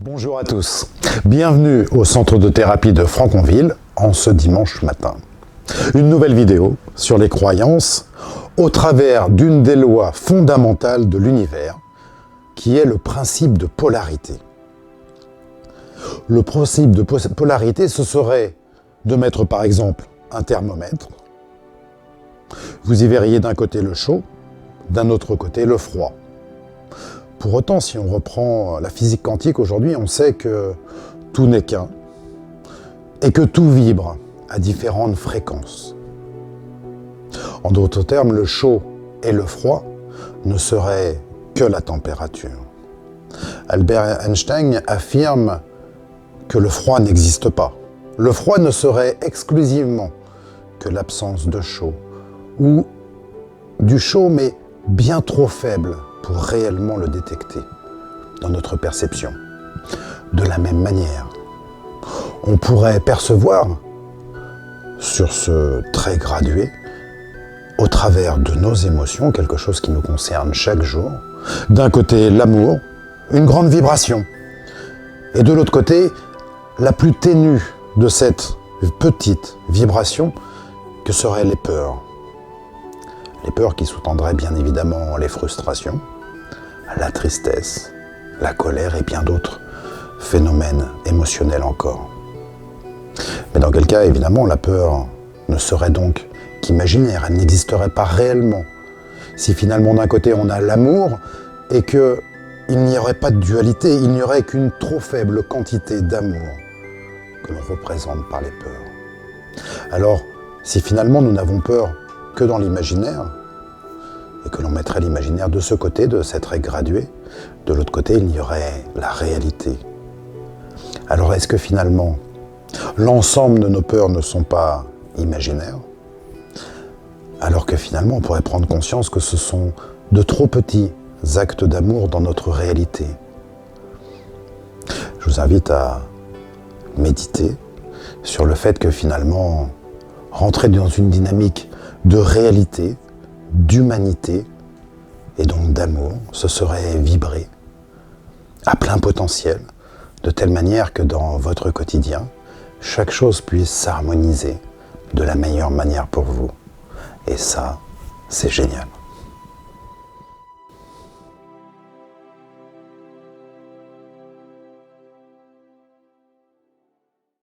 Bonjour à tous, bienvenue au centre de thérapie de Franconville en ce dimanche matin. Une nouvelle vidéo sur les croyances au travers d'une des lois fondamentales de l'univers qui est le principe de polarité. Le principe de polarité, ce serait de mettre par exemple un thermomètre. Vous y verriez d'un côté le chaud, d'un autre côté le froid. Pour autant, si on reprend la physique quantique aujourd'hui, on sait que tout n'est qu'un et que tout vibre à différentes fréquences. En d'autres termes, le chaud et le froid ne seraient que la température. Albert Einstein affirme que le froid n'existe pas. Le froid ne serait exclusivement que l'absence de chaud, ou du chaud mais bien trop faible pour réellement le détecter dans notre perception. De la même manière, on pourrait percevoir sur ce trait gradué, au travers de nos émotions, quelque chose qui nous concerne chaque jour. D'un côté, l'amour, une grande vibration, et de l'autre côté, la plus ténue de cette petite vibration que seraient les peurs. Les peurs qui sous-tendraient bien évidemment les frustrations, la tristesse, la colère et bien d'autres phénomènes émotionnels encore. Mais dans quel cas, évidemment, la peur ne serait donc qu'imaginaire, elle n'existerait pas réellement. Si finalement d'un côté on a l'amour et qu'il n'y aurait pas de dualité, il n'y aurait qu'une trop faible quantité d'amour que l'on représente par les peurs. Alors, si finalement nous n'avons peur que dans l'imaginaire, et que l'on mettrait l'imaginaire de ce côté, de cette règle graduée, de l'autre côté, il y aurait la réalité. Alors est-ce que finalement, l'ensemble de nos peurs ne sont pas imaginaires? Alors que finalement, on pourrait prendre conscience que ce sont de trop petits actes d'amour dans notre réalité. Je vous invite à méditer sur le fait que finalement, rentrer dans une dynamique de réalité, d'humanité et donc d'amour, ce serait vibrer à plein potentiel, de telle manière que dans votre quotidien, chaque chose puisse s'harmoniser de la meilleure manière pour vous. Et ça, c'est génial.